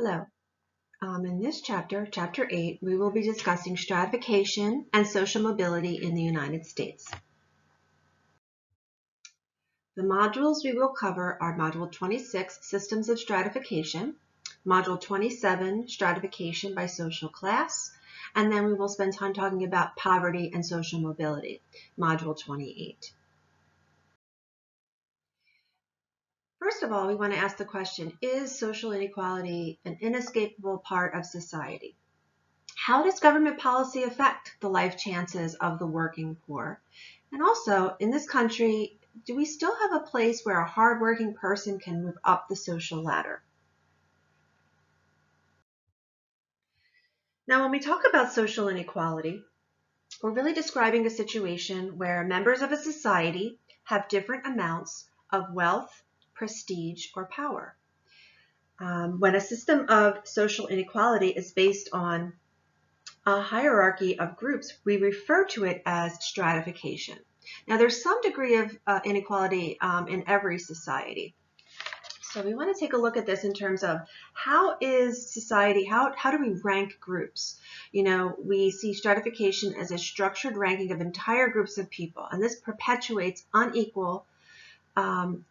Hello. In this chapter, Chapter 8, we will be discussing stratification and social mobility in the United States. The modules we will cover are Module 26, Systems of Stratification, Module 27, Stratification by Social Class, and then we will spend time talking about poverty and social mobility, Module 28. First of all, we want to ask the question, is social inequality an inescapable part of society? How does government policy affect the life chances of the working poor? And also, in this country, do we still have a place where a hardworking person can move up the social ladder? Now, when we talk about social inequality, we're really describing a situation where members of a society have different amounts of wealth, prestige, or power. When a system of social inequality is based on a hierarchy of groups, we refer to it as stratification. Now, there's some degree of inequality in every society. So we want to take a look at this in terms of how is society, how do we rank groups? You know, we see stratification as a structured ranking of entire groups of people, and this perpetuates unequal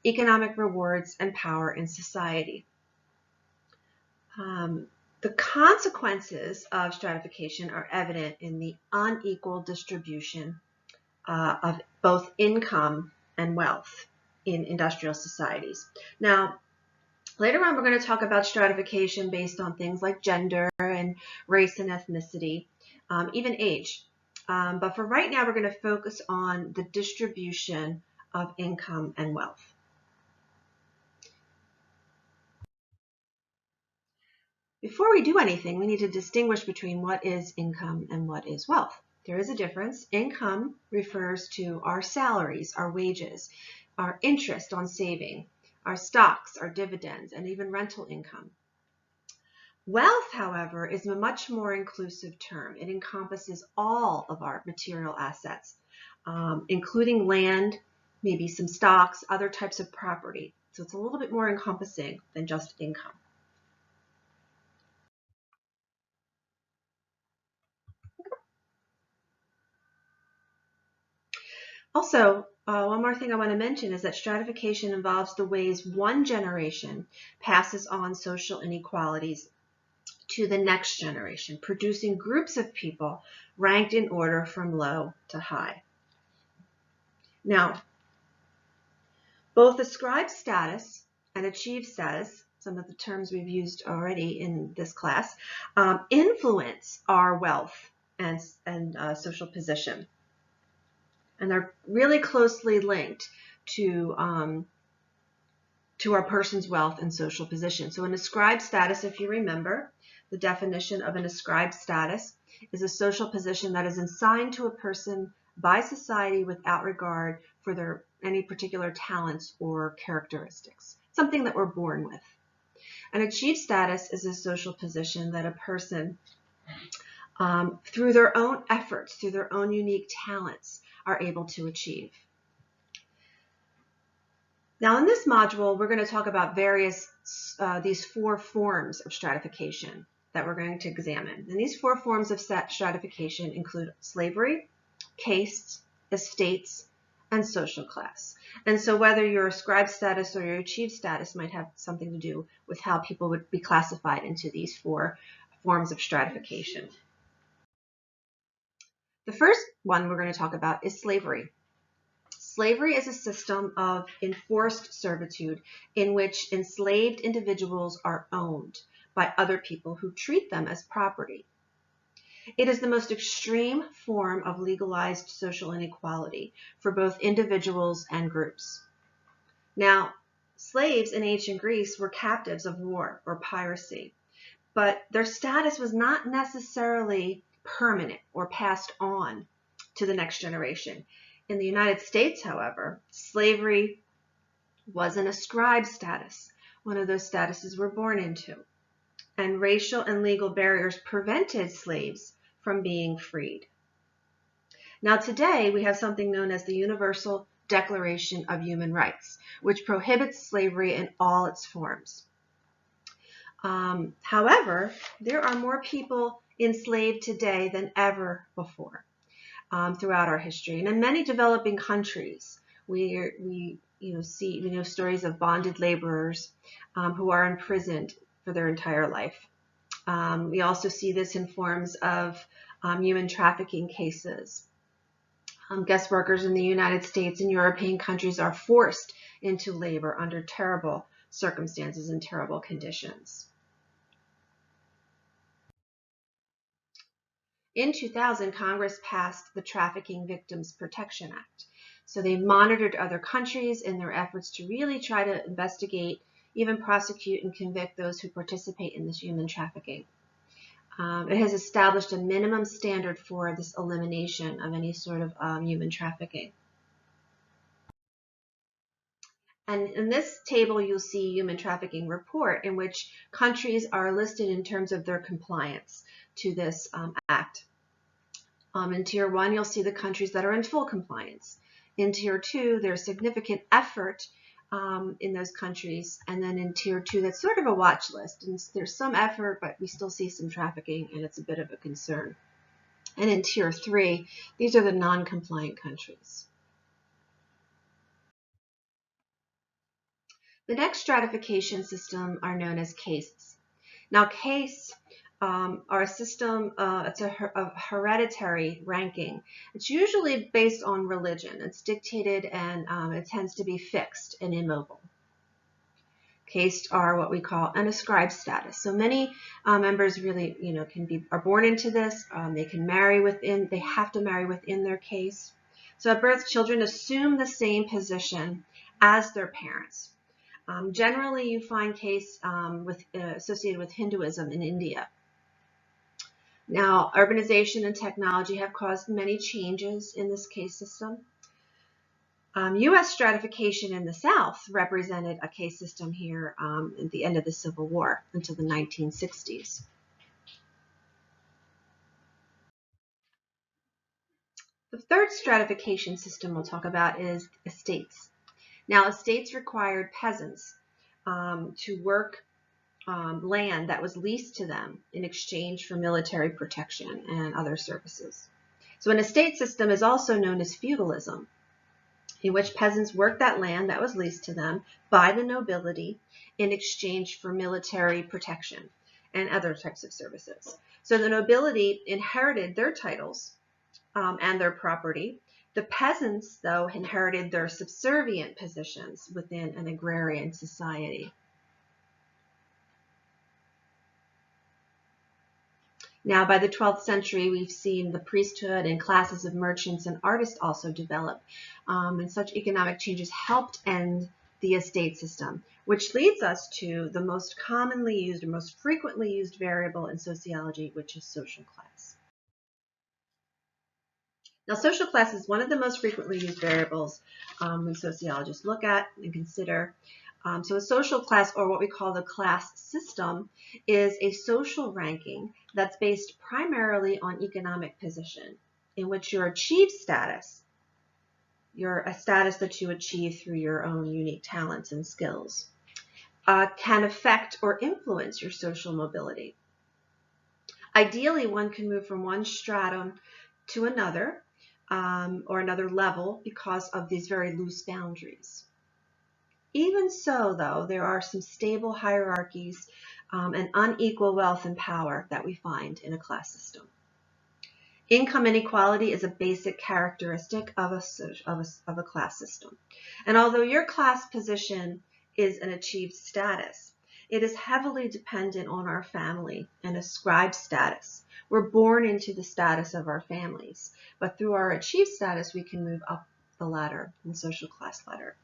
economic rewards and power in society. The consequences of stratification are evident in the unequal distribution of both income and wealth in industrial societies. Now, later on, we're going to talk about stratification based on things like gender and race and ethnicity, even age. But for right now, we're going to focus on the distribution of income and wealth. Before we do anything, we need to distinguish between what is income and what is wealth. There is a difference. Income refers to our salaries, our wages, our interest on saving, our stocks, our dividends, and even rental income. Wealth, however, is a much more inclusive term. It encompasses all of our material assets, including land, maybe some stocks, other types of property. So it's a little bit more encompassing than just income. Also, one more thing I want to mention is that stratification involves the ways one generation passes on social inequalities to the next generation, producing groups of people ranked in order from low to high. Now, both ascribed status and achieved status, some of the terms we've used already in this class, influence our wealth and social position. And they're really closely linked to our person's wealth and social position. So an ascribed status, if you remember, the definition of an ascribed status is a social position that is assigned to a person by society without regard for their any particular talents or characteristics, something that we're born with. An achieved status is a social position that a person, through their own efforts, through their own unique talents, are able to achieve. Now in this module, we're going to talk about these four forms of stratification that we're going to examine. And these four forms of stratification include slavery, caste, estates, and social class. And so whether your ascribed status or your achieved status might have something to do with how people would be classified into these four forms of stratification. The first one we're going to talk about is slavery. Slavery is a system of enforced servitude in which enslaved individuals are owned by other people who treat them as property. It is the most extreme form of legalized social inequality for both individuals and groups. Now, slaves in ancient Greece were captives of war or piracy, but their status was not necessarily permanent or passed on to the next generation. In the United States, however, slavery was an ascribed status, one of those statuses we're born into, and racial and legal barriers prevented slaves from being freed. Now today, we have something known as the Universal Declaration of Human Rights, which prohibits slavery in all its forms. However, there are more people enslaved today than ever before throughout our history. And in many developing countries, we know stories of bonded laborers who are imprisoned for their entire life. We also see this in forms of human trafficking cases. Guest workers in the United States and European countries are forced into labor under terrible circumstances and terrible conditions. In 2000, Congress passed the Trafficking Victims Protection Act. So they monitored other countries in their efforts to really try to investigate, even prosecute and convict those who participate in this human trafficking. It has established a minimum standard for this elimination of any sort of human trafficking. And in this table, you'll see human trafficking report in which countries are listed in terms of their compliance to this act. In Tier 1, you'll see the countries that are in full compliance. In Tier 2, there's significant effort in those countries. And then in Tier 2, that's sort of a watch list. And there's some effort, but we still see some trafficking, and it's a bit of a concern. And in Tier 3, these are the non-compliant countries. The next stratification system are known as castes. Now, castes are a system, it's a hereditary ranking. It's usually based on religion. It's dictated and it tends to be fixed and immobile. Castes are what we call an ascribed status. So many members really, are born into this. They can marry within, they have to marry within their caste. So at birth, children assume the same position as their parents. Generally, you find castes associated with Hinduism in India. Now, urbanization and technology have caused many changes in this caste system. U.S. stratification in the South represented a caste system here at the end of the Civil War until the 1960s. The third stratification system we'll talk about is estates. Now, estates required peasants to work land that was leased to them in exchange for military protection and other services. So an estate system is also known as feudalism, in which peasants worked that land that was leased to them by the nobility in exchange for military protection and other types of services. So the nobility inherited their titles and their property. The peasants, though, inherited their subservient positions within an agrarian society. Now, by the 12th century, we've seen the priesthood and classes of merchants and artists also develop. And such economic changes helped end the estate system, which leads us to the most commonly used or most frequently used variable in sociology, which is social class. Now, social class is one of the most frequently used variables when sociologists look at and consider. So a social class, or what we call the class system, is a social ranking that's based primarily on economic position, in which your achieved status, a status that you achieve through your own unique talents and skills, can affect or influence your social mobility. Ideally, one can move from one stratum to another or another level because of these very loose boundaries. Even so, though, there are some stable hierarchies and unequal wealth and power that we find in a class system. Income inequality is a basic characteristic of a class system. And although your class position is an achieved status, it is heavily dependent on our family and ascribed status. We're born into the status of our families, but through our achieved status, we can move up the ladder, the social class ladder.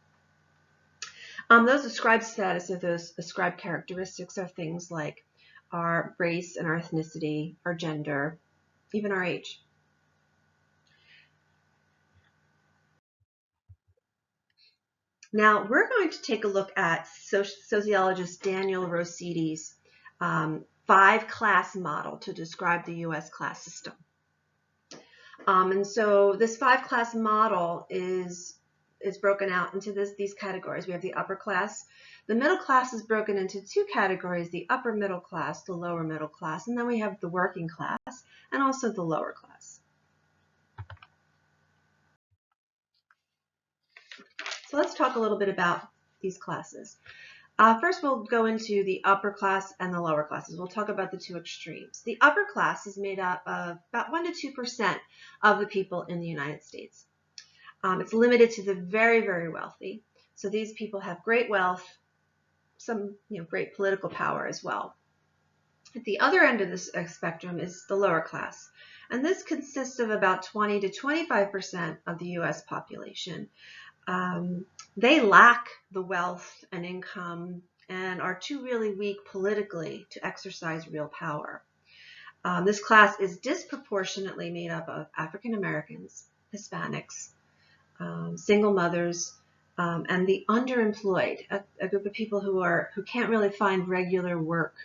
Those ascribed status or those ascribed characteristics are things like our race and our ethnicity, our gender, even our age. Now, we're going to take a look at sociologist Daniel Rossetti's 5-class model to describe the U.S. class system. And so this 5-class model is broken out into these categories. We have the upper class, The middle class is broken into two categories, the upper middle class, the lower middle class, and then we have the working class and also the lower class. So let's talk a little bit about these classes. First, we'll go into the upper class and the lower classes. We'll talk about the two extremes. The upper class is made up of about 1 to 2% of the people in the United States. It's limited to the very, very wealthy. So these people have great wealth, some great political power as well. At the other end of this spectrum is the lower class. And this consists of about 20 to 25% of the U.S. population. They lack the wealth and income and are too really weak politically to exercise real power. This class is disproportionately made up of African Americans, Hispanics, single mothers, and the underemployed, a group of people who can't really find regular work.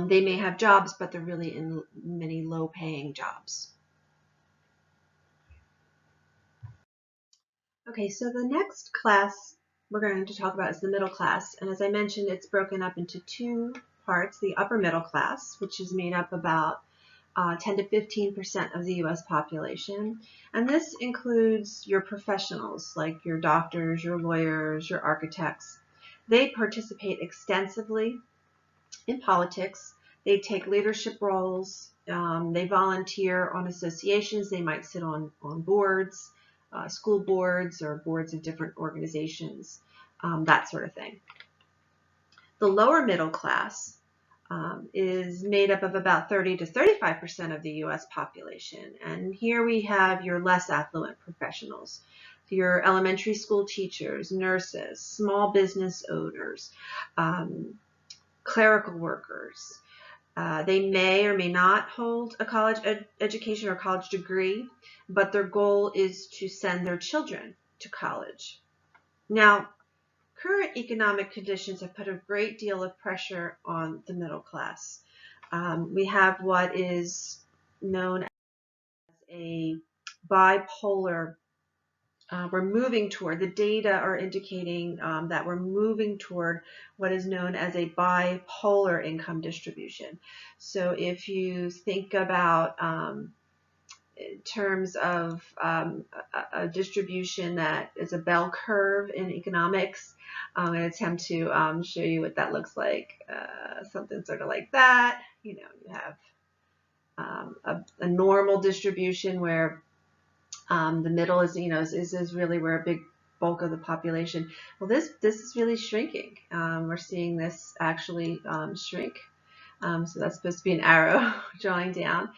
They may have jobs, but they're really in many low-paying jobs. Okay, so the next class we're going to talk about is the middle class. And as I mentioned, it's broken up into two parts. The upper middle class, which is made up about 10 to 15% of the U.S. population. And this includes your professionals, like your doctors, your lawyers, your architects. They participate extensively in politics. They take leadership roles. They volunteer on associations. They might sit on boards. School boards or boards of different organizations, that sort of thing. The lower middle class is made up of about 30 to 35% of the U.S. population. And here we have your less affluent professionals, your elementary school teachers, nurses, small business owners, clerical workers. They may or may not hold a college education or college degree, but their goal is to send their children to college. Now, current economic conditions have put a great deal of pressure on the middle class. We have what is known as a bipolar. We're moving toward, the data are indicating that we're moving toward what is known as a bipolar income distribution. So if you think about in terms of a distribution that is a bell curve in economics, I'm going to attempt to show you what that looks like. Something sort of like that. You have a normal distribution where the middle is, is really where a big bulk of the population. Well, this is really shrinking. We're seeing this actually shrink. So that's supposed to be an arrow drawing down.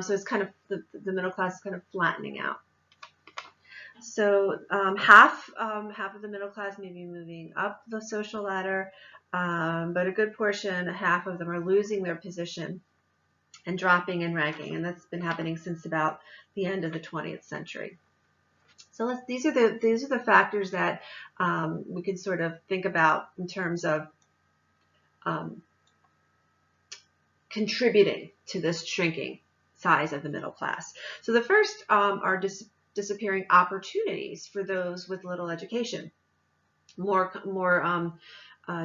So it's kind of the middle class is kind of flattening out. So half of the middle class may be moving up the social ladder, but a good portion, half of them, are losing their position and dropping in ranking, and that's been happening since about the end of the 20th century. So these are the factors that we can sort of think about in terms of contributing to this shrinking size of the middle class. So the first are disappearing opportunities for those with little education. More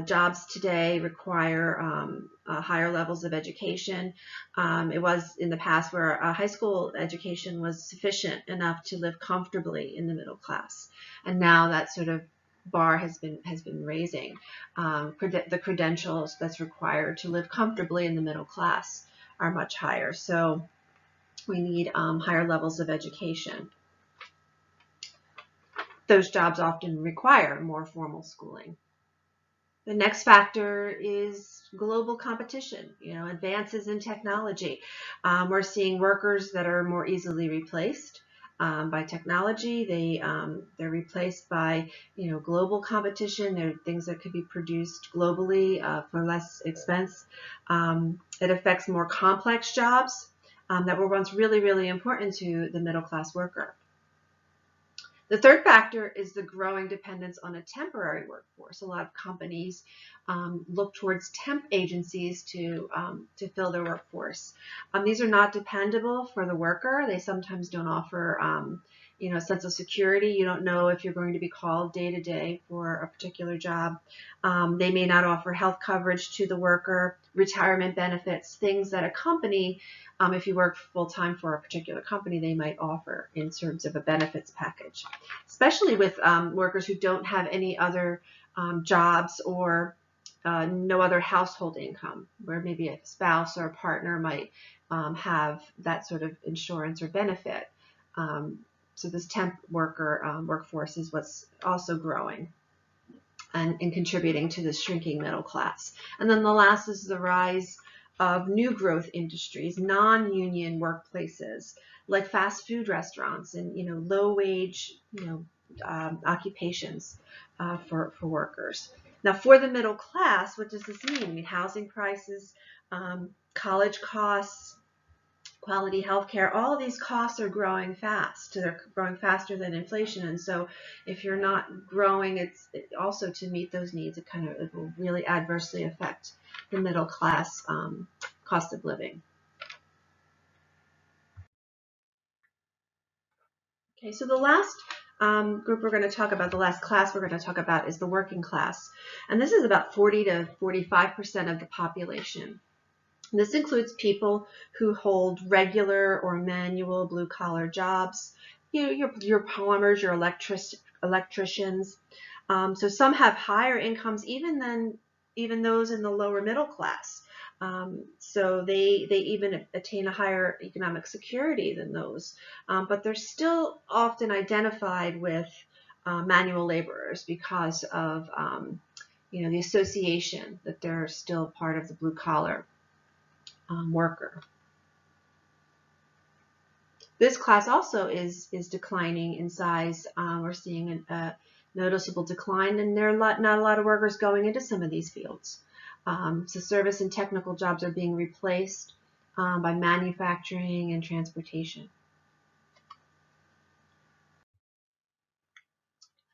jobs today require higher levels of education. It was in the past where a high school education was sufficient enough to live comfortably in the middle class, and now that sort of bar has been raising. The credentials that's required to live comfortably in the middle class are much higher. So we need higher levels of education. Those jobs often require more formal schooling. The next factor is global competition, advances in technology. We're seeing workers that are more easily replaced by technology. They're replaced by global competition. They're things that could be produced globally for less expense. It affects more complex jobs that were once really, really important to the middle class worker. The third factor is the growing dependence on a temporary workforce. A lot of companies look towards temp agencies to fill their workforce. These are not dependable for the worker. They sometimes don't offer sense of security. You don't know if you're going to be called day to day for a particular job. They may not offer health coverage to the worker, retirement benefits, things that a company, if you work full-time for a particular company, they might offer in terms of a benefits package, especially with workers who don't have any other jobs or no other household income, where maybe a spouse or a partner might have that sort of insurance or benefit. So this temp worker workforce is what's also growing and contributing to the shrinking middle class. And then the last is the rise of new growth industries, non-union workplaces like fast food restaurants and low wage occupations for workers. Now, for the middle class, what does this mean? I mean, housing prices, college costs, quality healthcare, all of these costs are growing fast. They're growing faster than inflation. And so if you're not growing, it's also to meet those needs, it will really adversely affect the middle class cost of living. Okay, so the last group we're going to talk about, the last class we're going to talk about is the working class. And this is about 40 to 45% of the population. This includes people who hold regular or manual blue-collar jobs, your plumbers, your electricians. So some have higher incomes even those in the lower middle class. So they even attain a higher economic security than those, but they're still often identified with manual laborers because of the association that they're still part of the blue-collar worker. This class also is declining in size. We're seeing a noticeable decline, and there are not a lot of workers going into some of these fields. So service and technical jobs are being replaced by manufacturing and transportation.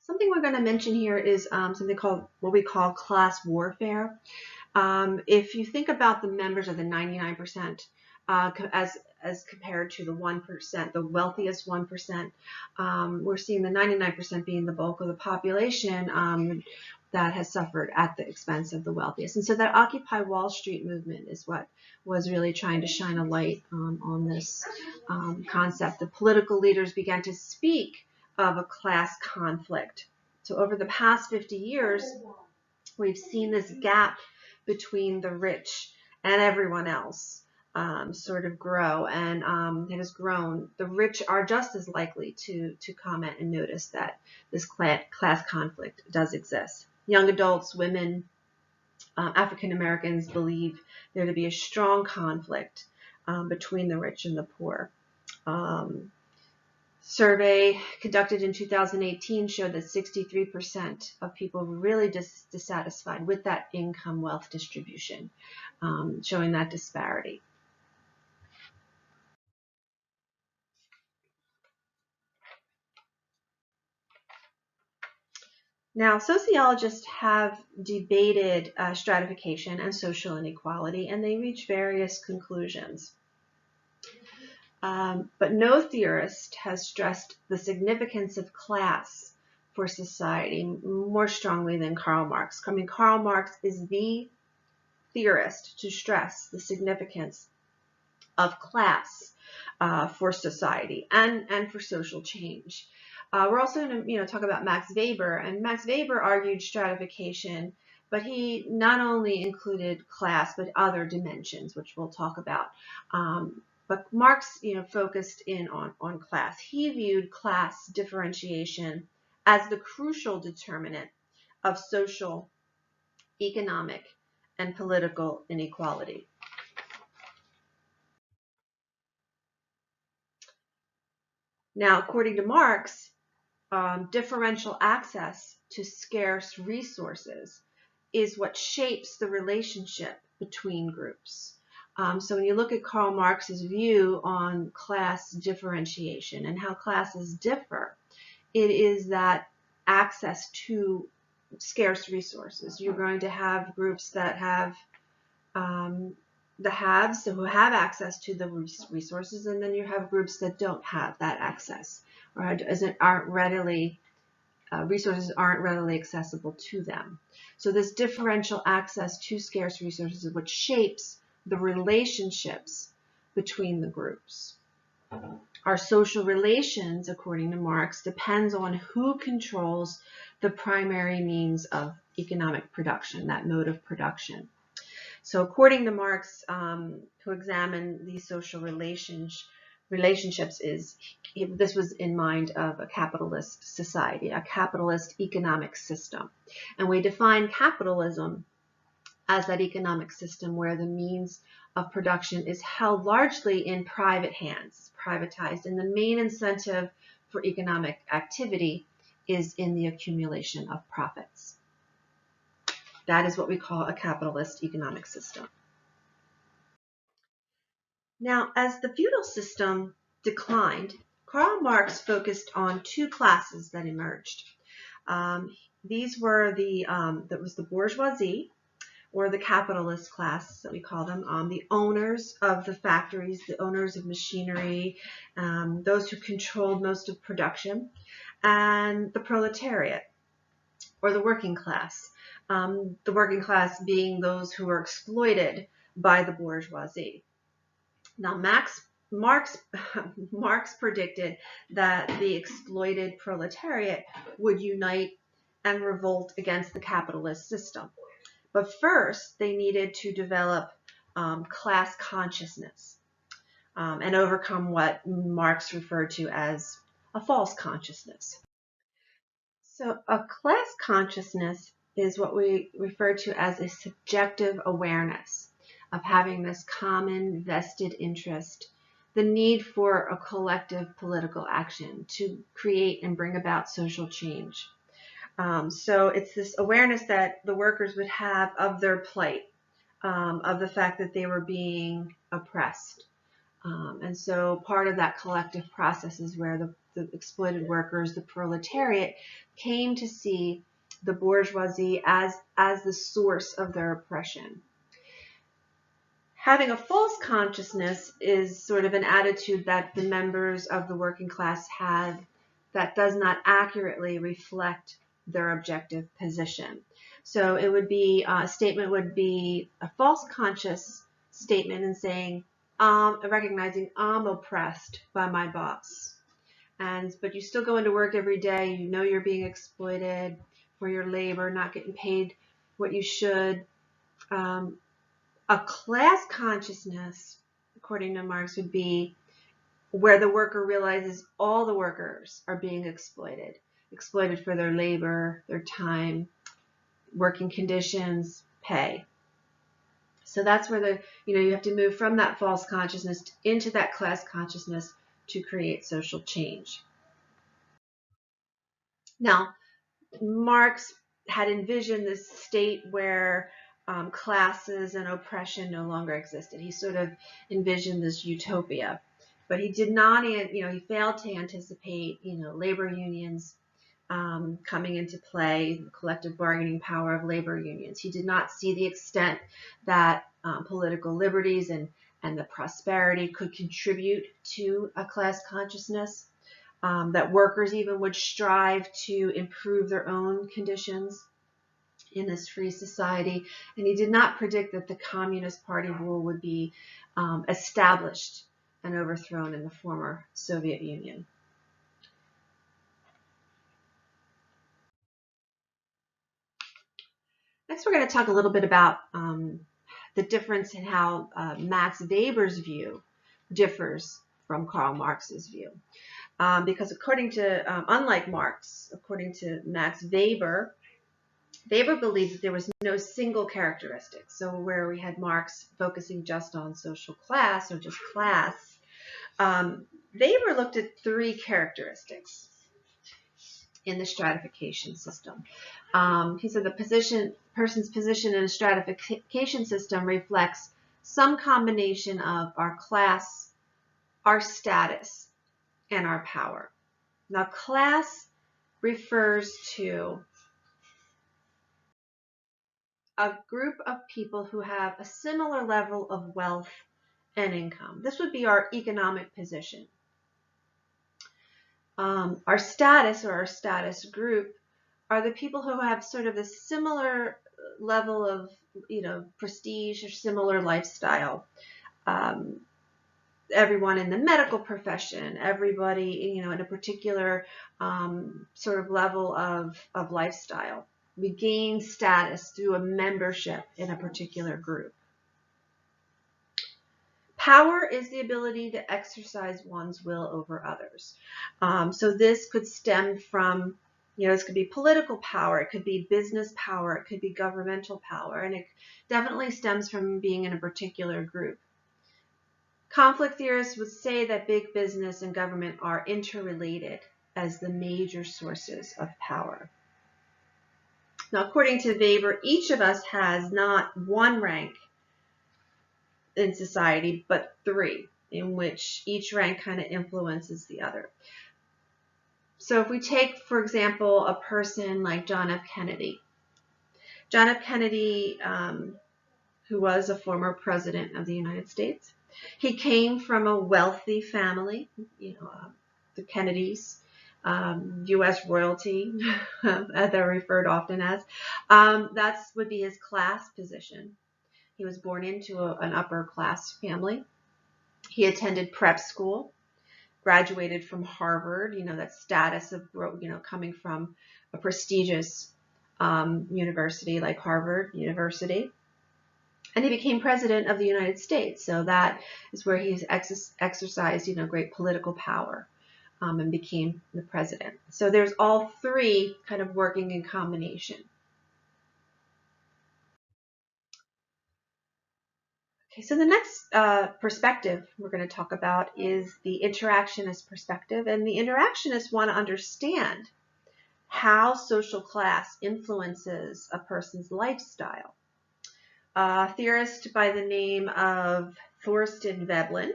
Something we're going to mention here is something called what we call class warfare. If you think about the members of the 99% as compared to the 1%, the wealthiest 1%, we're seeing the 99% being the bulk of the population that has suffered at the expense of the wealthiest. And so that Occupy Wall Street movement is what was really trying to shine a light on this concept. The political leaders began to speak of a class conflict. So over the past 50 years, we've seen this gap between the rich and everyone else sort of grow, and it has grown. The rich are just as likely to comment and notice that this class conflict does exist. Young adults, women, African Americans believe there to be a strong conflict between the rich and the poor. Survey conducted in 2018 showed that 63% of people were really dissatisfied with that income wealth distribution, showing that disparity. Now, sociologists have debated stratification and social inequality, and they reach various conclusions. But no theorist has stressed the significance of class for society more strongly than Karl Marx. I mean, Karl Marx is the theorist to stress the significance of class for society and for social change. We're also going to talk about Max Weber, and Max Weber argued stratification, but he not only included class but other dimensions, which we'll talk about. But Marx, focused in on class. He viewed class differentiation as the crucial determinant of social, economic, and political inequality. Now, according to Marx, differential access to scarce resources is what shapes the relationship between groups. So when you look at Karl Marx's view on class differentiation and how classes differ, it is that access to scarce resources. You're going to have groups that have the haves, so who have access to the resources, and then you have groups that don't have that access, or resources aren't readily accessible to them. So this differential access to scarce resources is what shapes the relationships between the groups. Our social relations, according to Marx, depends on who controls the primary means of economic production, that mode of production. So according to Marx, who examined these social relationships, this was in mind of a capitalist society, a capitalist economic system. And we define capitalism as that economic system where the means of production is held largely in private hands, privatized, and the main incentive for economic activity is in the accumulation of profits. That is what we call a capitalist economic system. Now, as the feudal system declined, Karl Marx focused on two classes that emerged. These were that was the bourgeoisie, or the capitalist class that we call them, the owners of the factories, the owners of machinery, those who controlled most of production, and the proletariat, or the working class. The working class being those who were exploited by the bourgeoisie. Now, Marx predicted that the exploited proletariat would unite and revolt against the capitalist system. But first, they needed to develop class consciousness and overcome what Marx referred to as a false consciousness. So a class consciousness is what we refer to as a subjective awareness of having this common vested interest, the need for a collective political action to create and bring about social change. So it's this awareness that the workers would have of their plight, of the fact that they were being oppressed. And so part of that collective process is where the exploited workers, the proletariat, came to see the bourgeoisie as the source of their oppression. Having a false consciousness is sort of an attitude that the members of the working class have that does not accurately reflect their objective position. So it would be, a statement would be a false conscious statement in saying, recognizing I'm oppressed by my boss. But you still go into work every day, you know you're being exploited for your labor, not getting paid what you should. A class consciousness, according to Marx, would be where the worker realizes all the workers are being exploited for their labor, their time, working conditions, pay. So that's where you have to move from that false consciousness into that class consciousness to create social change. Now, Marx had envisioned this state where classes and oppression no longer existed. He sort of envisioned this utopia, but he did not, he failed to anticipate, labor unions coming into play, the collective bargaining power of labor unions. He did not see the extent that political liberties and the prosperity could contribute to a class consciousness, that workers even would strive to improve their own conditions in this free society. And he did not predict that the Communist Party rule would be established and overthrown in the former Soviet Union. Next, we're going to talk a little bit about the difference in how Max Weber's view differs from Karl Marx's view. Because unlike Marx, according to Max Weber, Weber believed that there was no single characteristic. So where we had Marx focusing just on social class or just class, Weber looked at three characteristics in the stratification system. He said the person's position in a stratification system reflects some combination of our class, our status, and our power. Now, class refers to a group of people who have a similar level of wealth and income. This would be our economic position. Our status or our status group are the people who have sort of a similar level of, prestige or similar lifestyle. Everyone in the medical profession, everybody, in a particular sort of level of lifestyle. We gain status through a membership in a particular group. Power is the ability to exercise one's will over others. So this could stem from, this could be political power, it could be business power, it could be governmental power, and it definitely stems from being in a particular group. Conflict theorists would say that big business and government are interrelated as the major sources of power. Now, according to Weber, each of us has not one rank in society, but three, in which each rank kind of influences the other. So if we take, for example, a person like John F. Kennedy. John F. Kennedy, who was a former president of the United States, he came from a wealthy family, the Kennedys, U.S. royalty, as they're referred often as. That would be his class position. He was born into an upper class family. He attended prep school, graduated from Harvard, that status of, coming from a prestigious university like Harvard University. And he became president of the United States. So that is where he's exercised, great political power and became the president. So there's all three kind of working in combination. Okay, so the next perspective we're going to talk about is the interactionist perspective. And the interactionists want to understand how social class influences a person's lifestyle. A theorist by the name of Thorstein Veblen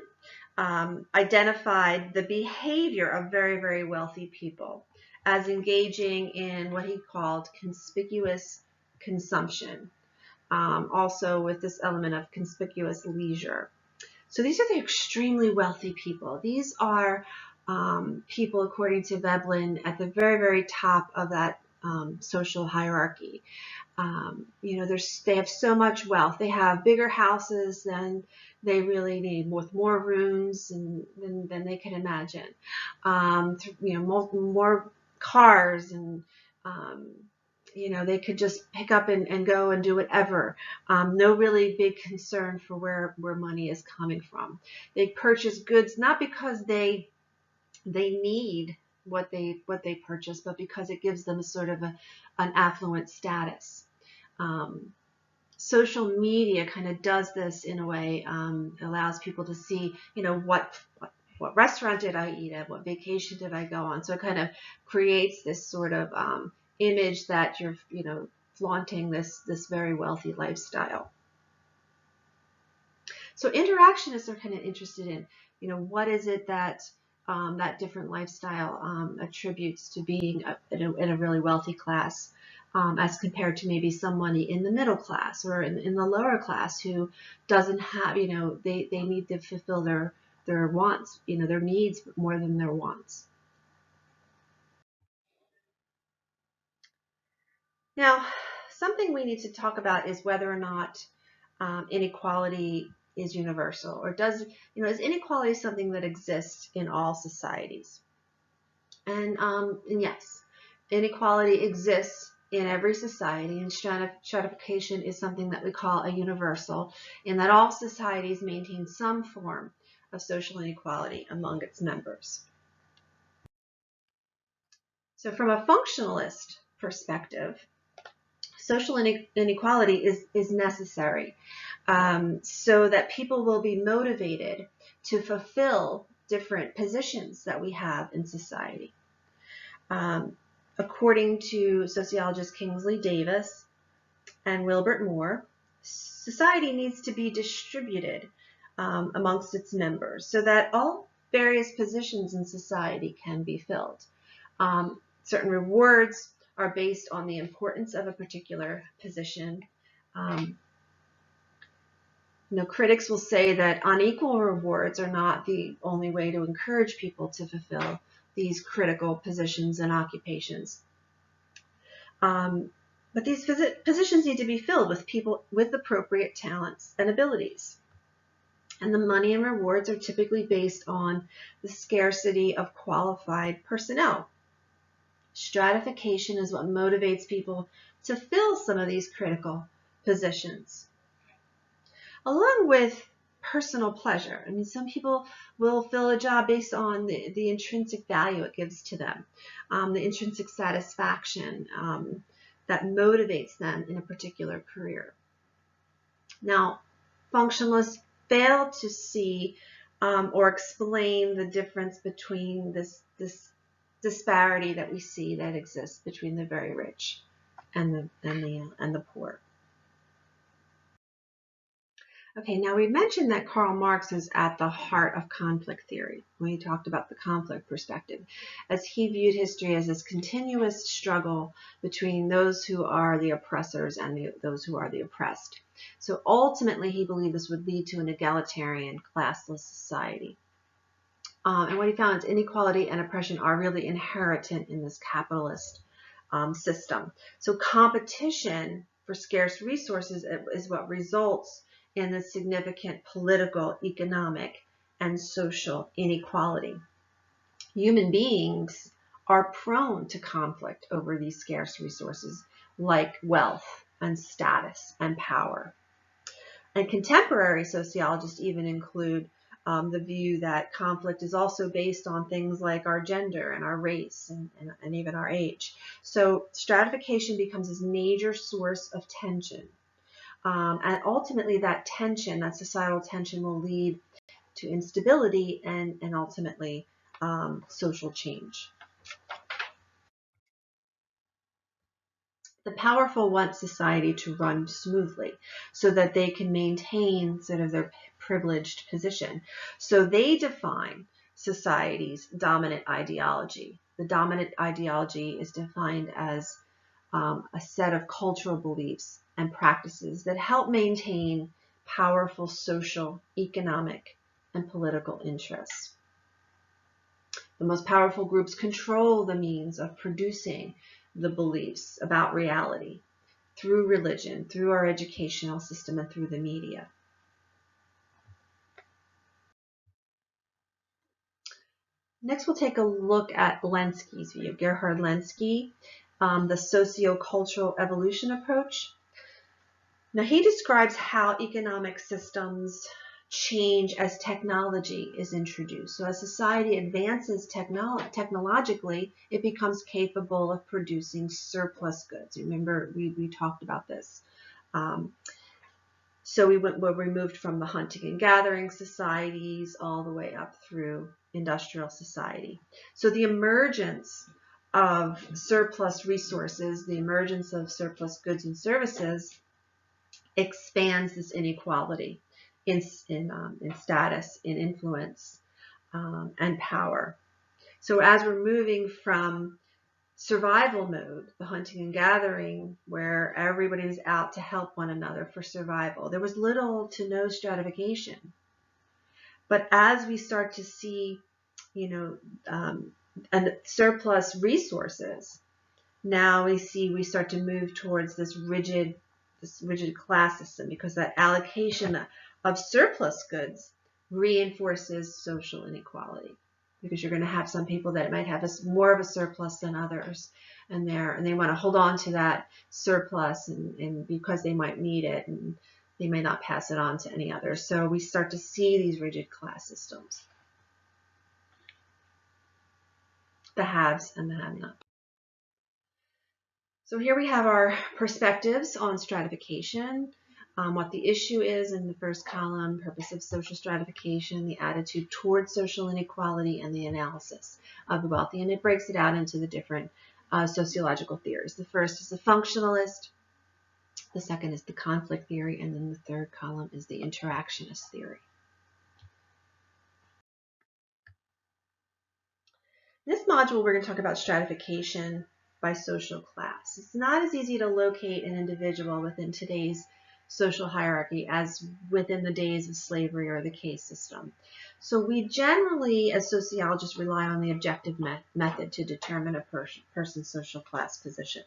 identified the behavior of very, very wealthy people as engaging in what he called conspicuous consumption. Also with this element of conspicuous leisure. So these are the extremely wealthy people. These are people, according to Veblen, at the very, very top of that social hierarchy. They have so much wealth. They have bigger houses than they really need, with more rooms than they can imagine. More cars, and they could just pick up and go and do whatever. No really big concern for where money is coming from. They purchase goods not because they need what they purchase, but because it gives them sort of an affluent status. Social media kind of does this in a way, allows people to see, what restaurant did I eat at, what vacation did I go on. So it kind of creates this sort of image that you're, flaunting this very wealthy lifestyle. So interactionists are kind of interested in, what is it that that different lifestyle attributes to being in a really wealthy class, as compared to maybe somebody in the middle class or in the lower class who doesn't have, they need to fulfill their wants, their needs more than their wants. Now, something we need to talk about is whether or not inequality is universal, or is inequality something that exists in all societies? And yes, inequality exists in every society, and stratification is something that we call a universal, in that all societies maintain some form of social inequality among its members. So from a functionalist perspective, social inequality is necessary so that people will be motivated to fulfill different positions that we have in society. According to sociologists Kingsley Davis and Wilbert Moore, society needs to be distributed amongst its members so that all various positions in society can be filled. Certain rewards are based on the importance of a particular position. Critics will say that unequal rewards are not the only way to encourage people to fulfill these critical positions and occupations. But these positions need to be filled with people with appropriate talents and abilities. And the money and rewards are typically based on the scarcity of qualified personnel. Stratification is what motivates people to fill some of these critical positions, along with personal pleasure. I mean, some people will fill a job based on the intrinsic value it gives to them, the intrinsic satisfaction that motivates them in a particular career. Now, functionalists fail to see or explain the difference between this disparity that we see that exists between the very rich and the poor. Okay, now we mentioned that Karl Marx is at the heart of conflict theory when he talked about the conflict perspective, as he viewed history as this continuous struggle between those who are the oppressors and those who are the oppressed. So ultimately, he believed this would lead to an egalitarian, classless society. And what he found is inequality and oppression are really inherent in this capitalist system. So competition for scarce resources is what results in the significant political, economic, and social inequality. Human beings are prone to conflict over these scarce resources like wealth and status and power. And contemporary sociologists even include the view that conflict is also based on things like our gender and our race and even our age. So stratification becomes this major source of tension. And ultimately that tension, that societal tension, will lead to instability and ultimately social change. The powerful want society to run smoothly so that they can maintain sort of their privileged position. So they define society's dominant ideology. The dominant ideology is defined as a set of cultural beliefs and practices that help maintain powerful social, economic, and political interests. The most powerful groups control the means of producing the beliefs about reality through religion, through our educational system, and through the media. Next, we'll take a look at Lenski's view, Gerhard Lenski, the socio-cultural evolution approach. Now, he describes how economic systems change as technology is introduced. So as society advances technologically, it becomes capable of producing surplus goods. Remember, we talked about this. So we moved from the hunting and gathering societies all the way up through industrial society. So the emergence of surplus resources, the emergence of surplus goods and services expands this inequality in status, in influence, and power. So as we're moving from survival mode, the hunting and gathering, where everybody was out to help one another for survival, there was little to no stratification. But as we start to see, and surplus resources, now we start to move towards this rigid class system, because that allocation of surplus goods reinforces social inequality, because you're going to have some people that might have more of a surplus than others, and they want to hold on to that surplus and because they might need it, and they may not pass it on to any others. So we start to see these rigid class systems, the haves and the have-nots. So here we have our perspectives on stratification, what the issue is in the first column, purpose of social stratification, the attitude towards social inequality, and the analysis of the wealthy. And it breaks it out into the different sociological theories. The first is the functionalist, the second is the conflict theory, and then the third column is the interactionist theory. In this module, we're going to talk about stratification by social class. It's not as easy to locate an individual within today's social hierarchy as within the days of slavery or the caste system. So we generally, as sociologists, rely on the objective method to determine a person's social class position.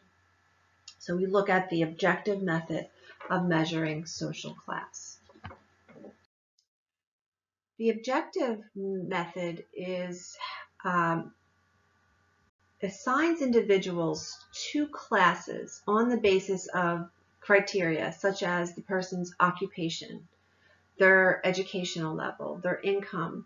So we look at the objective method of measuring social class. The objective method is assigns individuals to classes on the basis of criteria such as the person's occupation, their educational level, their income,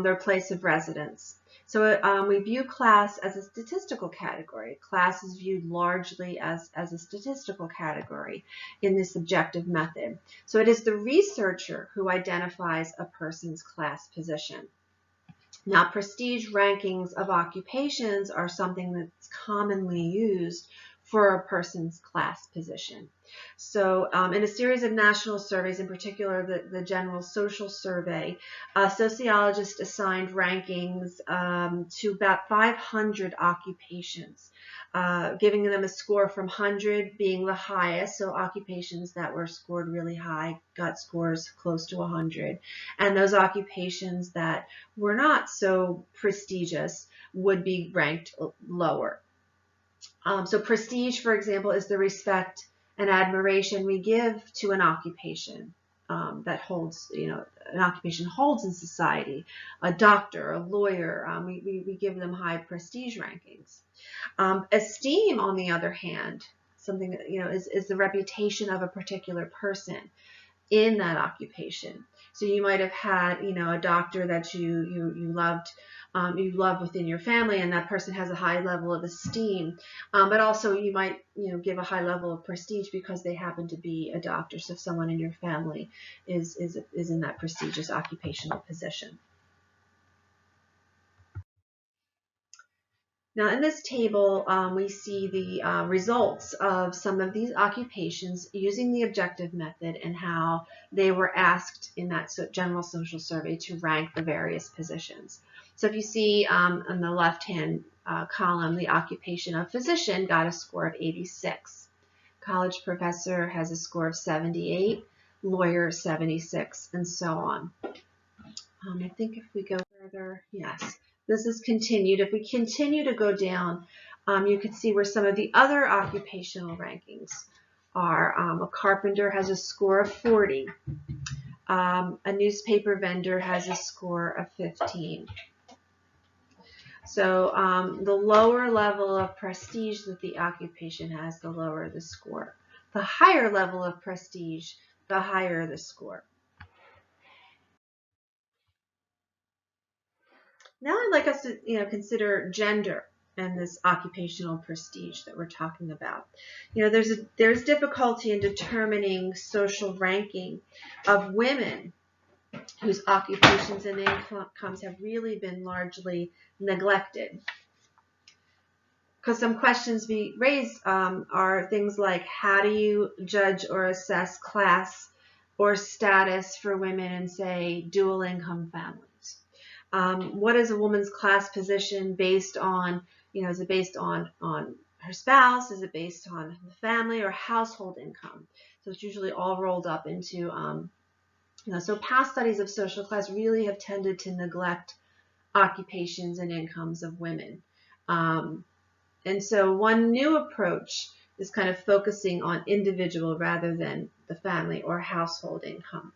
their place of residence. So we view class as a statistical category. Class is viewed largely as a statistical category in this objective method. So it is the researcher who identifies a person's class position. Now, prestige rankings of occupations are something that's commonly used for a person's class position. So in a series of national surveys, in particular the General Social Survey, sociologists assigned rankings to about 500 occupations, giving them a score from 100 being the highest, so occupations that were scored really high got scores close to 100, and those occupations that were not so prestigious would be ranked lower. So prestige, for example, is the respect and admiration we give to an occupation that holds, an occupation holds in society. A doctor, a lawyer, we give them high prestige rankings. Esteem, on the other hand, something that, is the reputation of a particular person in that occupation. So you might have had, a doctor that you loved within your family, and that person has a high level of esteem. But also you might, give a high level of prestige because they happen to be a doctor. So if someone in your family is in that prestigious occupational position. Now, in this table, we see the results of some of these occupations using the objective method and how they were asked in that general social survey to rank the various positions. So if you see on the left-hand column, the occupation of physician got a score of 86. College professor has a score of 78, lawyer 76, and so on. I think if we go further, yes. This is continued. If we continue to go down, you can see where some of the other occupational rankings are. A carpenter has a score of 40. A newspaper vendor has a score of 15. So the lower level of prestige that the occupation has, the lower the score. The higher level of prestige, the higher the score. Now I'd like us to consider gender and this occupational prestige that we're talking about. There's difficulty in determining social ranking of women whose occupations and incomes have really been largely neglected. Because some questions we raise are things like, how do you judge or assess class or status for women in, say, dual income families? What is a woman's class position based on? Is it based on her spouse? Is it based on the family or household income? So it's usually all rolled up into, so past studies of social class really have tended to neglect occupations and incomes of women. And so one new approach is kind of focusing on individual rather than the family or household income.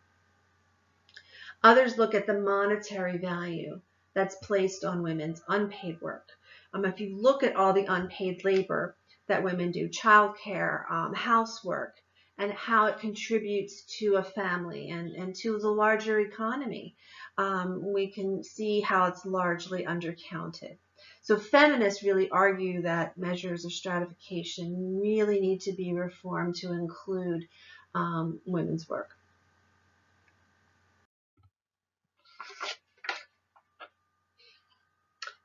Others look at the monetary value that's placed on women's unpaid work. If you look at all the unpaid labor that women do, childcare, housework, and how it contributes to a family and to the larger economy, we can see how it's largely undercounted. So feminists really argue that measures of stratification really need to be reformed to include women's work.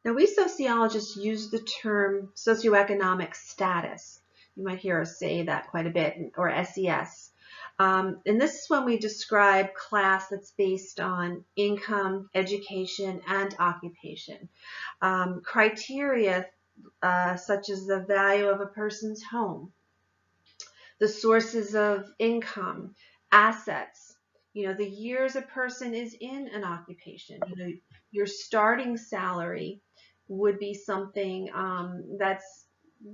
Now, we sociologists use the term socioeconomic status. You might hear us say that quite a bit, or SES. And this is when we describe class that's based on income, education, and occupation. Criteria such as the value of a person's home, the sources of income, assets, the years a person is in an occupation. Your starting salary would be something that's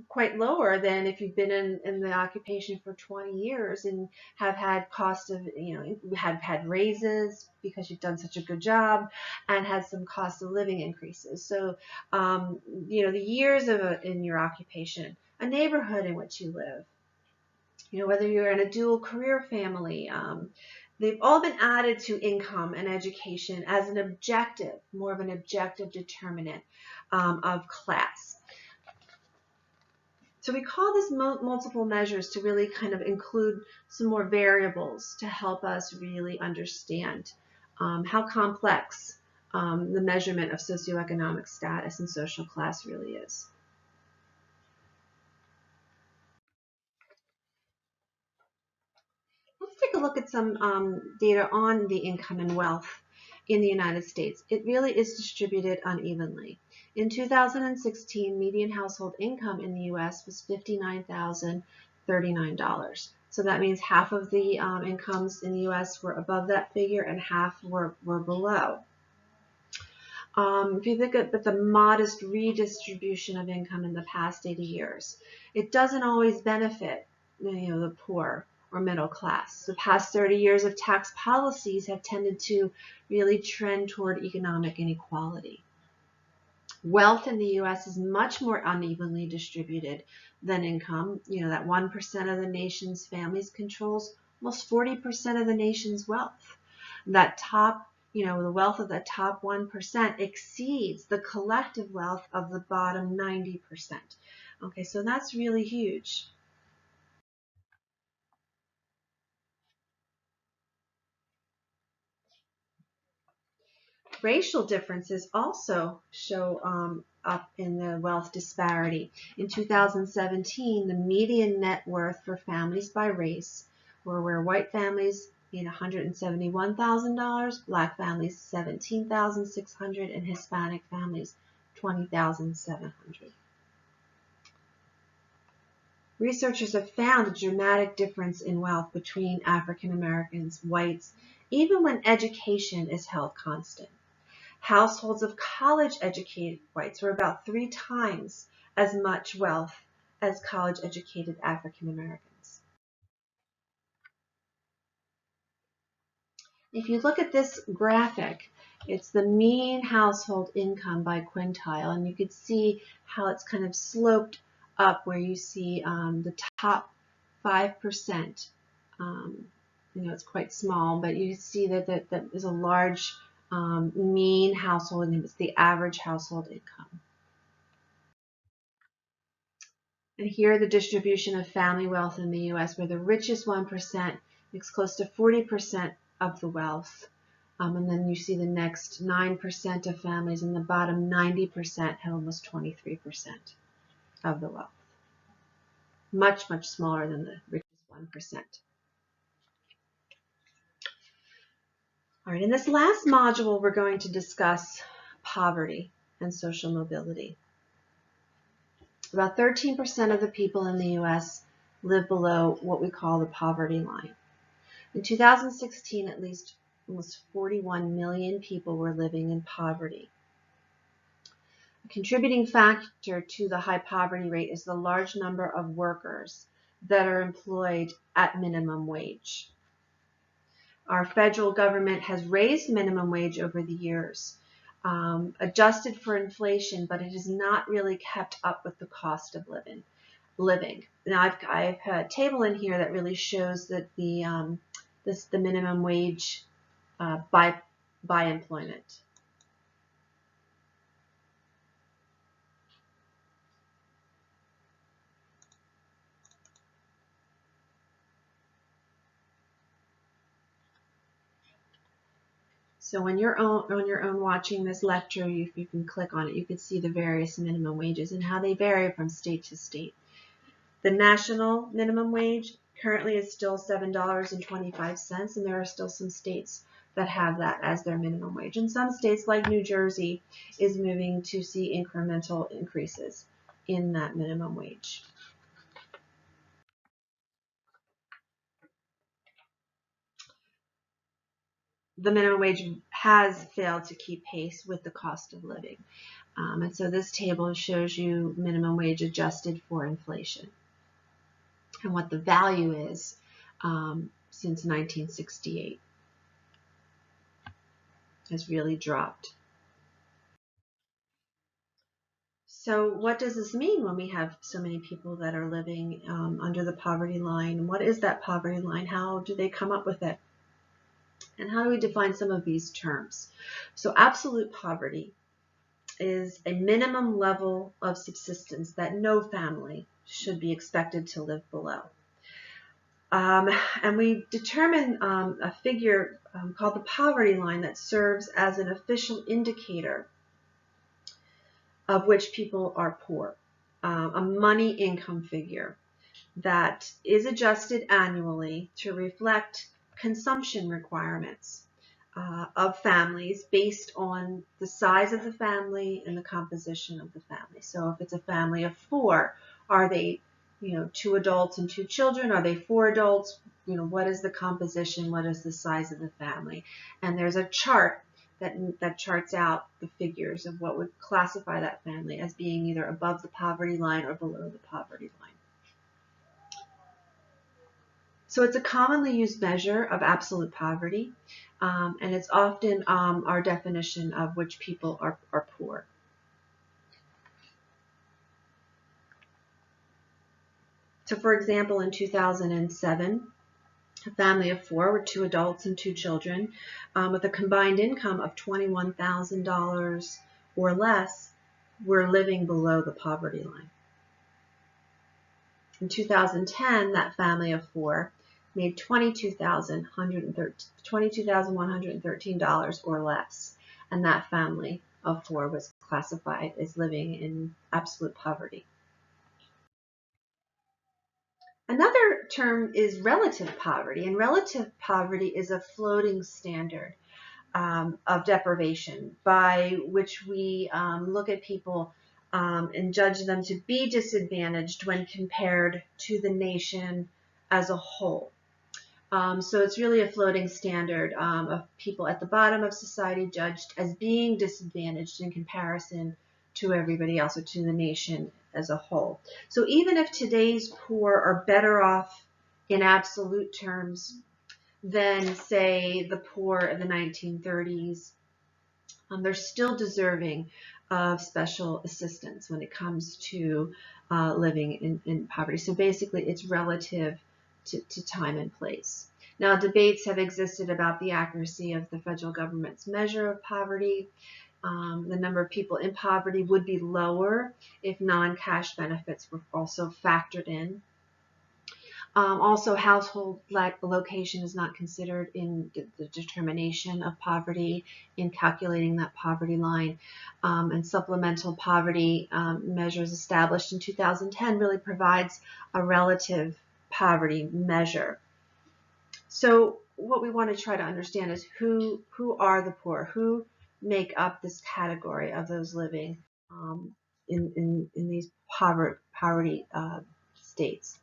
quite lower than if you've been in the occupation for 20 years and have had cost of, have had raises because you've done such a good job and had some cost of living increases. So, the years in your occupation, a neighborhood in which you live, whether you're in a dual career family, they've all been added to income and education as an objective, more of an objective determinant of class. So we call this multiple measures to really kind of include some more variables to help us really understand how complex the measurement of socioeconomic status and social class really is. Let's take a look at some data on the income and wealth in the United States. It really is distributed unevenly. In 2016, median household income in the U.S. was $59,039. So that means half of the incomes in the U.S. were above that figure and half were below. If you look at the modest redistribution of income in the past 80 years, it doesn't always benefit the poor or middle class. The past 30 years of tax policies have tended to really trend toward economic inequality. Wealth in the U.S. is much more unevenly distributed than income. That 1% of the nation's families controls almost 40% of the nation's wealth. That top, the wealth of the top 1% exceeds the collective wealth of the bottom 90%. Okay, so that's really huge. Racial differences also show up in the wealth disparity. In 2017, the median net worth for families by race were where white families made $171,000, black families $17,600, and Hispanic families $20,700. Researchers have found a dramatic difference in wealth between African Americans, whites, even when education is held constant. Households of college-educated whites were about 3 times as much wealth as college-educated African Americans. If you look at this graphic, it's the mean household income by quintile, and you can see how it's kind of sloped up where you see the top 5%. It's quite small, but you see that there's a large mean household income. It's the average household income. And here the distribution of family wealth in the U.S., where the richest 1% makes close to 40% of the wealth. And then you see the next 9% of families in the bottom 90% have almost 23% of the wealth. Much, much smaller than the richest 1%. All right, in this last module, we're going to discuss poverty and social mobility. About 13% of the people in the U.S. live below what we call the poverty line. In 2016, at least almost 41 million people were living in poverty. A contributing factor to the high poverty rate is the large number of workers that are employed at minimum wage. Our federal government has raised minimum wage over the years, adjusted for inflation, but it has not really kept up with the cost of living. Now, I've had a table in here that really shows that the minimum wage by employment. So when you're on your own watching this lecture, you can click on it. You can see the various minimum wages and how they vary from state to state. The national minimum wage currently is still $7.25, and there are still some states that have that as their minimum wage. And some states, like New Jersey, is moving to see incremental increases in that minimum wage. the minimum wage has failed to keep pace with the cost of living. And so this table shows you minimum wage adjusted for inflation and what the value is since 1968. Has really dropped. So what does this mean when we have so many people that are living under the poverty line? What is that poverty line? How do they come up with it? And how do we define some of these terms? So absolute poverty is a minimum level of subsistence that no family should be expected to live below. And we determine a figure called the poverty line that serves as an official indicator of which people are poor, a money income figure that is adjusted annually to reflect consumption requirements of families based on the size of the family and the composition of the family. So if it's a family of 4, are they 2 adults and 2 children? Are they 4 adults? What is the composition? What is the size of the family? And there's a chart that charts out the figures of what would classify that family as being either above the poverty line or below the poverty line. So it's a commonly used measure of absolute poverty, and it's often our definition of which people are poor. So for example, in 2007, a family of 4 with 2 adults and 2 children with a combined income of $21,000 or less were living below the poverty line. In 2010, that family of 4 made $22,113 or less, and that family of 4 was classified as living in absolute poverty. Another term is relative poverty, and relative poverty is a floating standard of deprivation by which we look at people and judge them to be disadvantaged when compared to the nation as a whole. So it's really a floating standard of people at the bottom of society judged as being disadvantaged in comparison to everybody else or to the nation as a whole. So even if today's poor are better off in absolute terms than, say, the poor of the 1930s, they're still deserving of special assistance when it comes to living in poverty. So basically, it's relative to time and place. Now, debates have existed about the accuracy of the federal government's measure of poverty. The number of people in poverty would be lower if non-cash benefits were also factored in. Also, household location is not considered in the determination of poverty in calculating that poverty line. And supplemental poverty measures established in 2010 really provides a relative poverty measure. So what we want to try to understand is who are the poor, who make up this category of those living in these poverty states.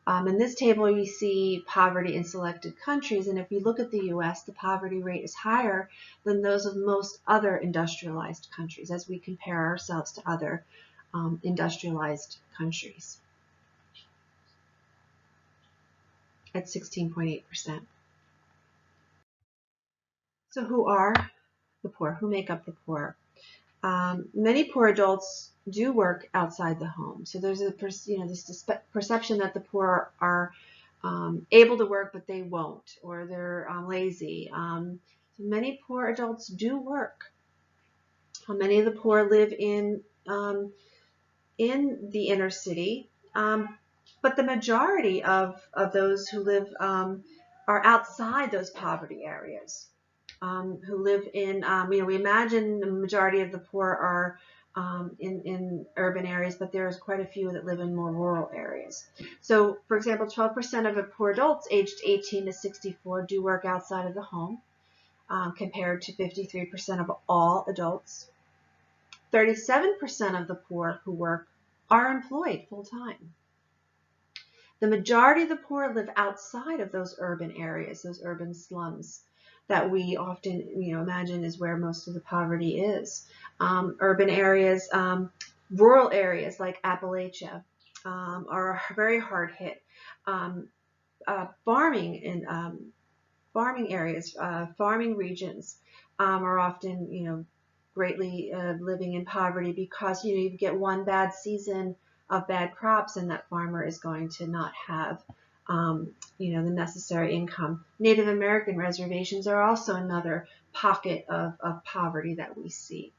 In this table, you see poverty in selected countries, and if you look at the U.S., the poverty rate is higher than those of most other industrialized countries as we compare ourselves to other industrialized countries at 16.8%. So who are the poor? Who make up the poor? Many poor adults do work outside the home. So there's this perception that the poor are able to work, but they won't, or they're lazy. So many poor adults do work. Many of the poor live in the inner city, but the majority of those who live are outside those poverty areas. Who live in, we imagine the majority of the poor are in urban areas, but there's quite a few that live in more rural areas. So, for example, 12% of the poor adults aged 18 to 64 do work outside of the home, compared to 53% of all adults. 37% of the poor who work are employed full-time. The majority of the poor live outside of those urban areas, those urban slums. that we often imagine is where most of the poverty is. Urban areas, rural areas like Appalachia are very hard hit. Farming areas, farming regions are often greatly living in poverty because you get one bad season of bad crops and that farmer is going to not have the necessary income. Native American reservations are also another pocket of poverty that we see.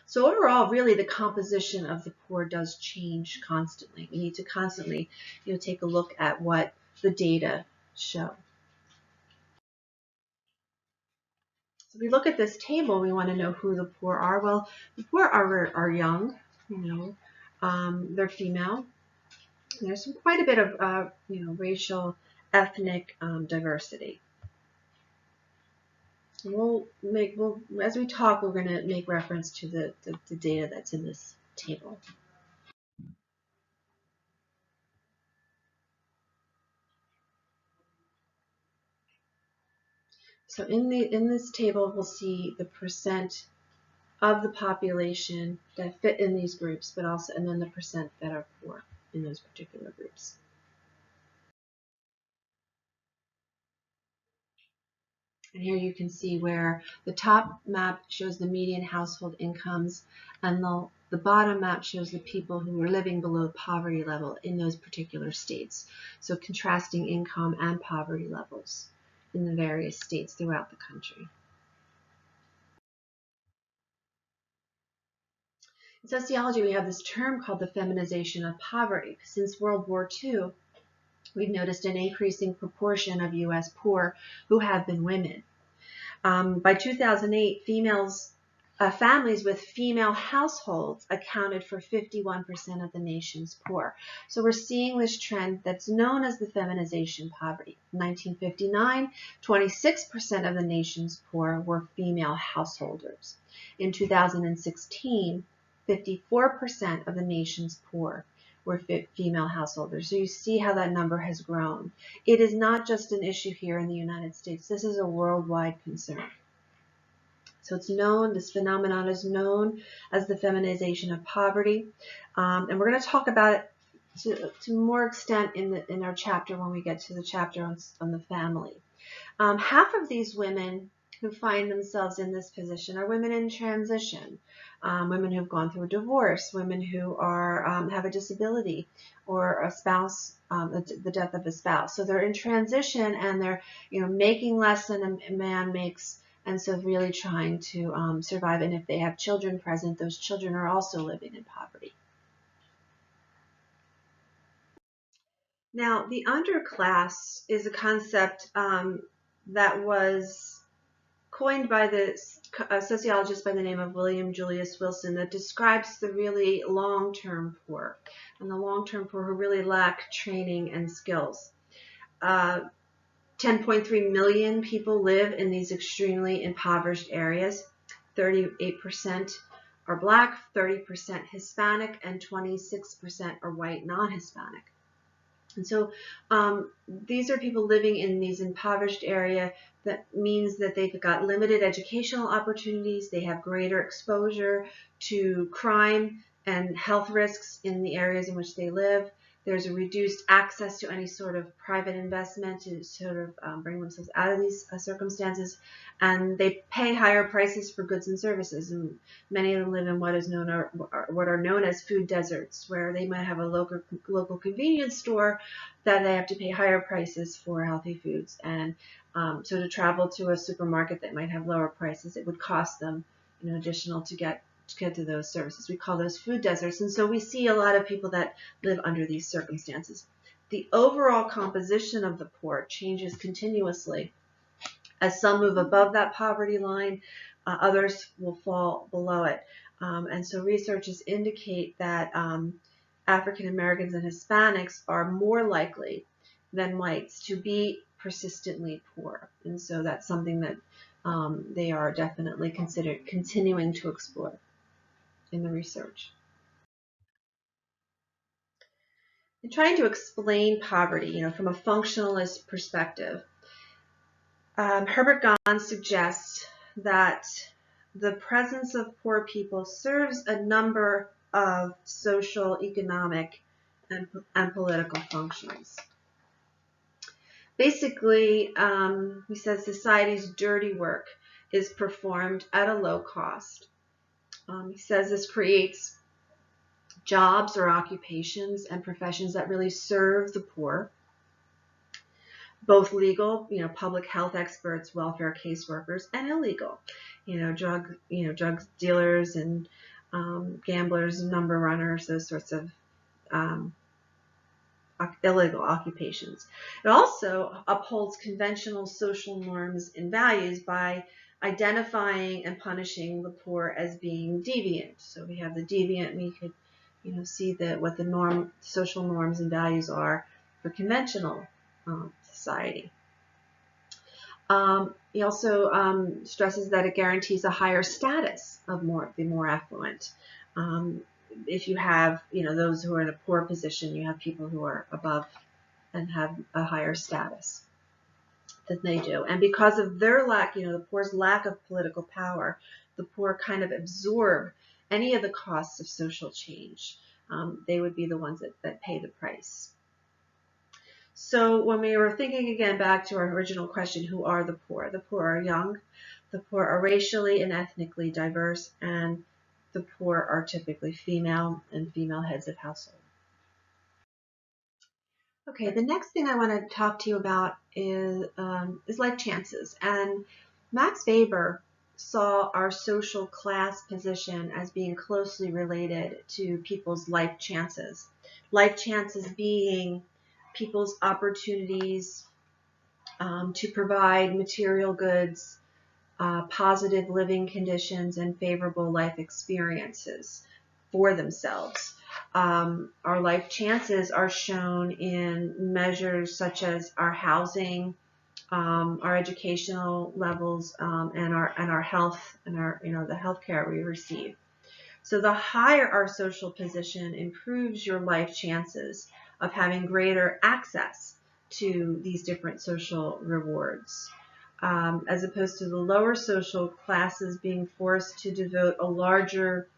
So overall, really, the composition of the poor does change constantly. We need to constantly take a look at what the data show. So if we look at this table, we want to know who the poor are. Well, the poor are young, they're female. There's quite a bit of racial, ethnic diversity. And as we talk, we're going to make reference to the data that's in this table. So in this table, we'll see the percent of the population that fit in these groups, but also, and then the percent that are poor in those particular groups. And here you can see where the top map shows the median household incomes, and the bottom map shows the people who are living below poverty level in those particular states. So contrasting income and poverty levels in the various states throughout the country. In sociology, we have this term called the feminization of poverty. Since World War II, we've noticed an increasing proportion of U.S. poor who have been women. By 2008, families with female households accounted for 51% of the nation's poor. So we're seeing this trend that's known as the feminization poverty. In 1959, 26% of the nation's poor were female householders. In 2016, 54% of the nation's poor were female householders. So you see how that number has grown. It is not just an issue here in the United States. This is a worldwide concern. So it's known, this phenomenon is known as the feminization of poverty. And we're going to talk about it to more extent in our chapter when we get to the chapter on the family. Half of these women who find themselves in this position are women in transition, women who've gone through a divorce, women who are have a disability, or a spouse, the death of a spouse. So they're in transition and they're making less than a man makes, and so really trying to survive. And if they have children present, those children are also living in poverty. Now, the underclass is a concept that was coined by the sociologist by the name of William Julius Wilson, that describes the really long-term poor, and the long-term poor who really lack training and skills. 10.3 million people live in these extremely impoverished areas. 38% are Black, 30% Hispanic, and 26% are white non-Hispanic. And so these are people living in these impoverished areas. That means that they've got limited educational opportunities. They have greater exposure to crime and health risks in the areas in which they live. There's a reduced access to any sort of private investment to sort of bring themselves out of these circumstances. And they pay higher prices for goods and services. And many of them live in what are known as food deserts, where they might have a local convenience store that they have to pay higher prices for healthy foods. And so to travel to a supermarket that might have lower prices, it would cost them additional to get to those services. We call those food deserts. And so we see a lot of people that live under these circumstances. The overall composition of the poor changes continuously. As some move above that poverty line, others will fall below it. And so researchers indicate that African Americans and Hispanics are more likely than whites to be persistently poor. And so that's something that they are definitely continuing to explore in the research. In trying to explain poverty, from a functionalist perspective, Herbert Gahn suggests that the presence of poor people serves a number of social, economic, and political functions. Basically, he says society's dirty work is performed at a low cost. He says this creates jobs or occupations and professions that really serve the poor, both legal, public health experts, welfare caseworkers, and illegal, drug dealers and gamblers, number runners, those sorts of illegal occupations. It also upholds conventional social norms and values by identifying and punishing the poor as being deviant. So we have the deviant, we could see what the social norms and values are for conventional society. He also stresses that it guarantees a higher status of the more affluent. If you have, those who are in a poor position, you have people who are above and have a higher status than they do. And because of their lack, the poor's lack of political power, the poor kind of absorb any of the costs of social change. They would be the ones that pay the price. So when we were thinking again back to our original question, who are the poor? The poor are young, the poor are racially and ethnically diverse, and the poor are typically female and female heads of household. Okay, the next thing I want to talk to you about is life chances. And Max Weber saw our social class position as being closely related to people's life chances. Life chances being people's opportunities to provide material goods, positive living conditions, and favorable life experiences for themselves. Our life chances are shown in measures such as our housing, our educational levels, and our health and the health care we receive. So the higher our social position improves your life chances of having greater access to these different social rewards, as opposed to the lower social classes being forced to devote a larger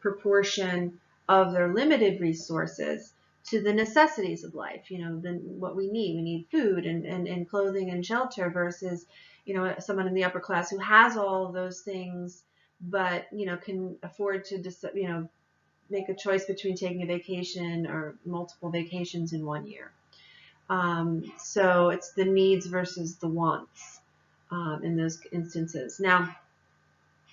proportion of their limited resources to the necessities of life, than what we need. We need food and clothing and shelter versus, someone in the upper class who has all of those things, but, can afford to, make a choice between taking a vacation or multiple vacations in 1 year. So it's the needs versus the wants in those instances. Now,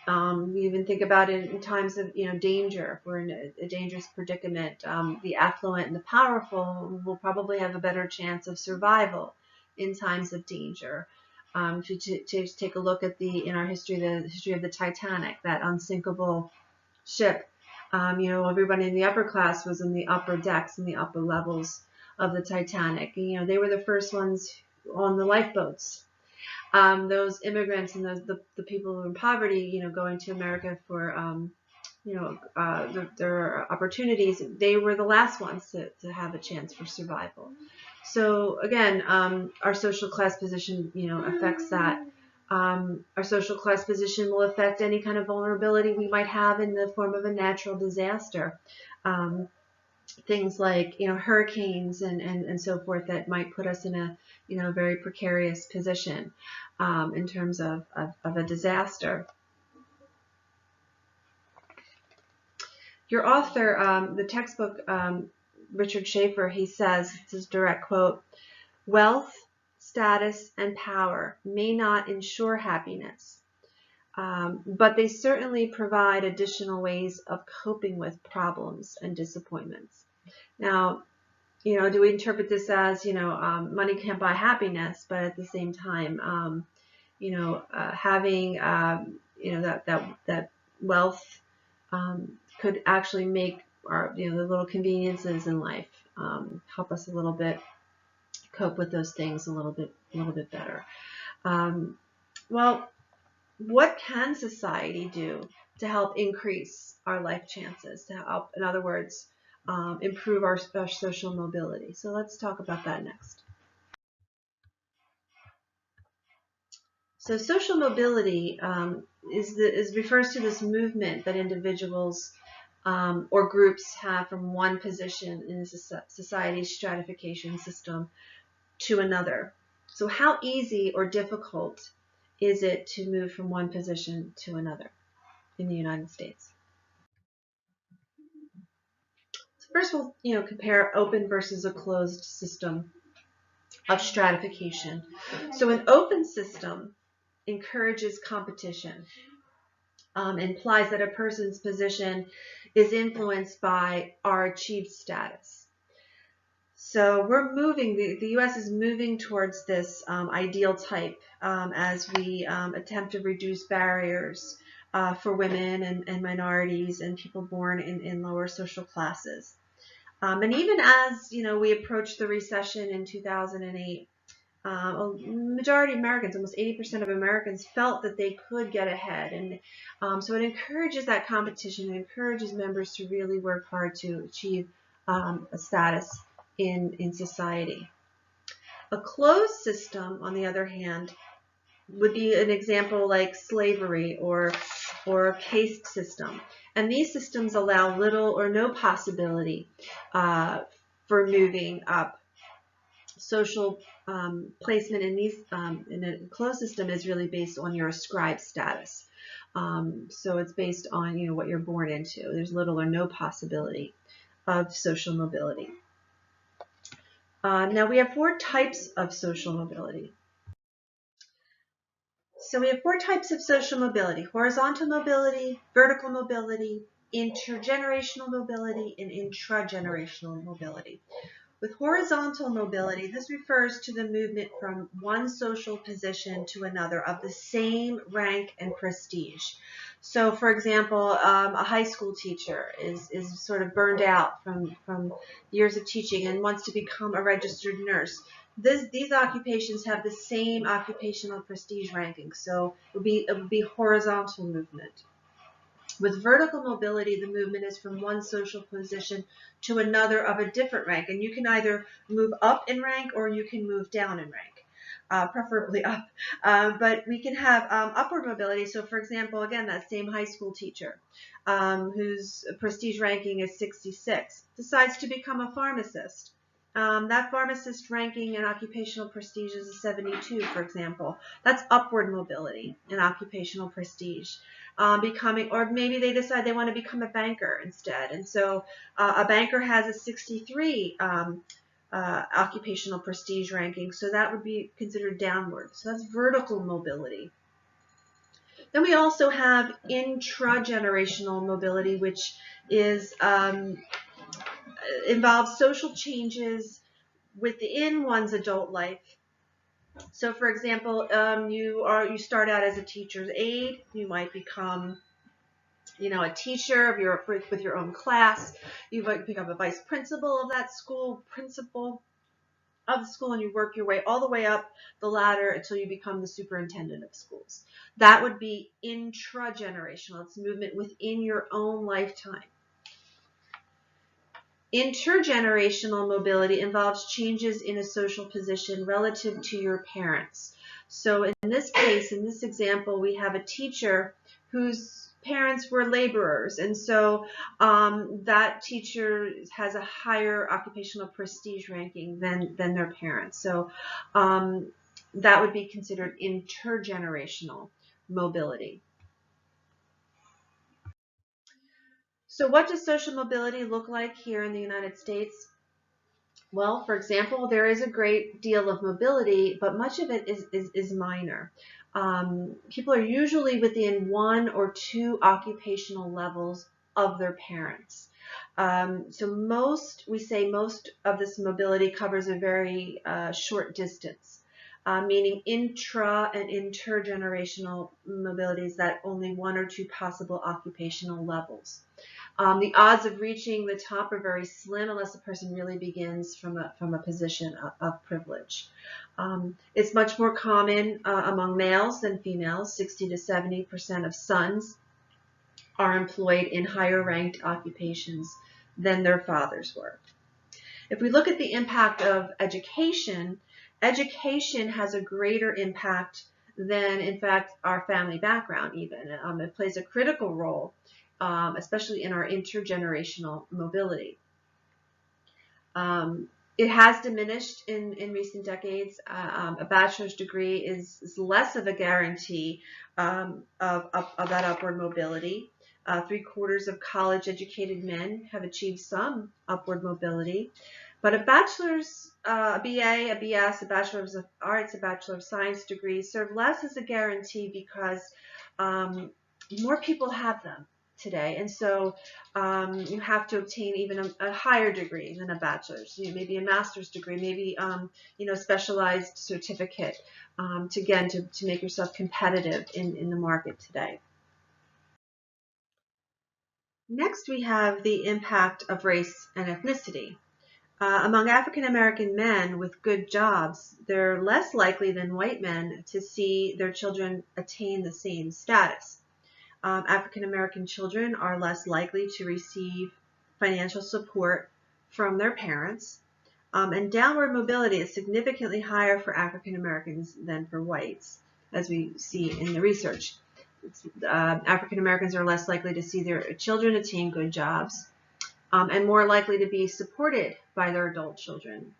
we even think about it in times of danger. If we're in a dangerous predicament, the affluent and the powerful will probably have a better chance of survival in times of danger. To take a look at in our history, the history of the Titanic, that unsinkable ship. Everybody in the upper class was in the upper decks and the upper levels of the Titanic. They were the first ones on the lifeboats. Those immigrants and the people who are in poverty, going to America for, their opportunities, they were the last ones to have a chance for survival. So again, our social class position, affects that. Our social class position will affect any kind of vulnerability we might have in the form of a natural disaster. Things like, hurricanes and so forth that might put us in a, very precarious position in terms of a disaster. Your author, the textbook, Richard Schaefer, he says, it's his direct quote, "Wealth, status, and power may not ensure happiness, but they certainly provide additional ways of coping with problems and disappointments." Now, do we interpret this as, money can't buy happiness, but at the same time, having, that wealth could actually make our, the little conveniences in life help us a little bit cope with those things a little bit better. Well, what can society do to help increase our life chances, to help, in other words, improve our social mobility? So let's talk about that next. So social mobility refers to this movement that individuals or groups have from one position in society's stratification system to another. So how easy or difficult is it to move from one position to another in the United States? So first we'll compare open versus a closed system of stratification. So an open system encourages competition, implies that a person's position is influenced by our achieved status. So we're moving, the U.S. is moving towards this ideal type as we attempt to reduce barriers for women and minorities and people born in lower social classes. And even as we approach the recession in 2008, a majority of Americans, almost 80% of Americans, felt that they could get ahead. And so it encourages that competition. It encourages members to really work hard to achieve a status in society. A closed system, on the other hand, would be an example like slavery or a caste system. And these systems allow little or no possibility for moving up. Social placement in these in a closed system is really based on your ascribed status. So it's based on what you're born into. There's little or no possibility of social mobility. Now we have 4 types of social mobility. So we have 4 types of social mobility: horizontal mobility, vertical mobility, intergenerational mobility, and intragenerational mobility. With horizontal mobility, this refers to the movement from one social position to another of the same rank and prestige. So, for example, a high school teacher is sort of burned out from years of teaching and wants to become a registered nurse. These occupations have the same occupational prestige ranking, so it would be horizontal movement. With vertical mobility, the movement is from one social position to another of a different rank, and you can either move up in rank or you can move down in rank, preferably up. But we can have upward mobility. So, for example, again, that same high school teacher whose prestige ranking is 66 decides to become a pharmacist. That pharmacist ranking and occupational prestige is a 72, for example. That's upward mobility and occupational prestige. Or maybe they decide they want to become a banker instead. And so a banker has a 63 occupational prestige ranking, so that would be considered downward. So that's vertical mobility. Then we also have intragenerational mobility, which is involves social changes within one's adult life. So, for example, you start out as a teacher's aide. You might become, a teacher with your own class. You might become a vice principal of that school, principal of the school, and you work your way all the way up the ladder until you become the superintendent of schools. That would be intragenerational. It's movement within your own lifetime. Intergenerational mobility involves changes in a social position relative to your parents. So in this case, in this example, we have a teacher whose parents were laborers, and so that teacher has a higher occupational prestige ranking than their parents. So that would be considered intergenerational mobility. So what does social mobility look like here in the United States? Well, for example, there is a great deal of mobility, but much of it is minor. People are usually within 1 or 2 occupational levels of their parents. So most of this mobility covers a very short distance, meaning intra and intergenerational mobility is that only 1 or 2 possible occupational levels. The odds of reaching the top are very slim unless a person really begins from a position of privilege. It's much more common among males than females. 60 to 70% of sons are employed in higher ranked occupations than their fathers were. If we look at the impact of education, education has a greater impact than, in fact, our family background even. It plays a critical role, especially in our intergenerational mobility. It has diminished in recent decades. A bachelor's degree is less of a guarantee of that upward mobility. 3/4 of college-educated men have achieved some upward mobility. But a bachelor's, a BA, a BS, a Bachelor of Arts, a Bachelor of Science degree serve less as a guarantee because more people have them today. And so you have to obtain even a higher degree than a bachelor's, maybe a master's degree, maybe a specialized certificate to make yourself competitive in the market today. Next, we have the impact of race and ethnicity. Among African American men with good jobs, they're less likely than white men to see their children attain the same status. African American children are less likely to receive financial support from their parents, and downward mobility is significantly higher for African Americans than for whites, as we see in the research. African Americans are less likely to see their children attain good jobs, and more likely to be supported by their adult children.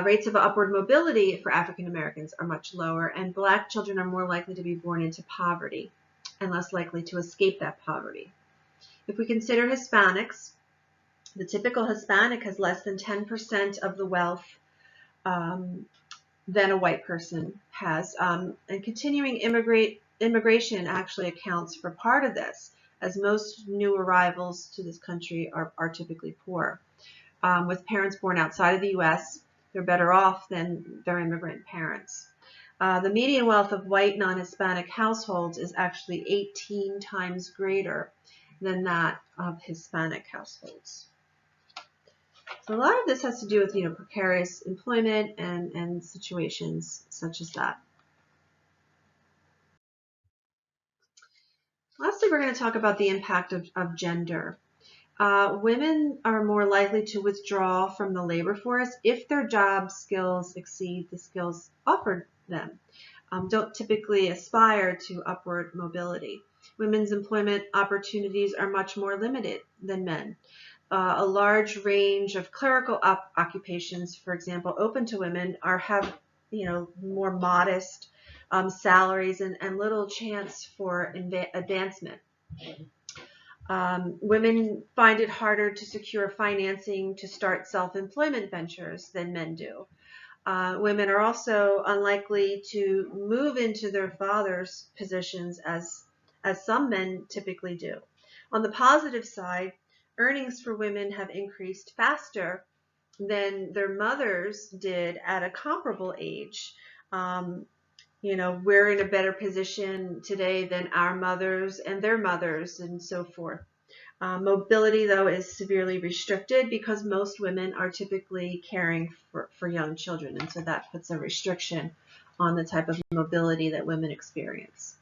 Rates of upward mobility for African Americans are much lower, and Black children are more likely to be born into poverty and less likely to escape that poverty. If we consider Hispanics, the typical Hispanic has less than 10% of the wealth than a white person has, and continuing immigration actually accounts for part of this, as most new arrivals to this country are typically poor. With parents born outside of the U.S., they're better off than their immigrant parents. The median wealth of white non-Hispanic households is actually 18 times greater than that of Hispanic households. So a lot of this has to do with precarious employment and situations such as that. Lastly, we're going to talk about the impact of gender. Women are more likely to withdraw from the labor force if their job skills exceed the skills offered them. Don't typically aspire to upward mobility. Women's employment opportunities are much more limited than men. A large range of clerical occupations, for example, open to women have more modest salaries and little chance for advancement. Women find it harder to secure financing to start self-employment ventures than men do. Women are also unlikely to move into their father's positions as some men typically do. On the positive side, earnings for women have increased faster than their mothers did at a comparable age. We're in a better position today than our mothers and their mothers and so forth. Mobility, though, is severely restricted because most women are typically caring for young children, and so that puts a restriction on the type of mobility that women experience.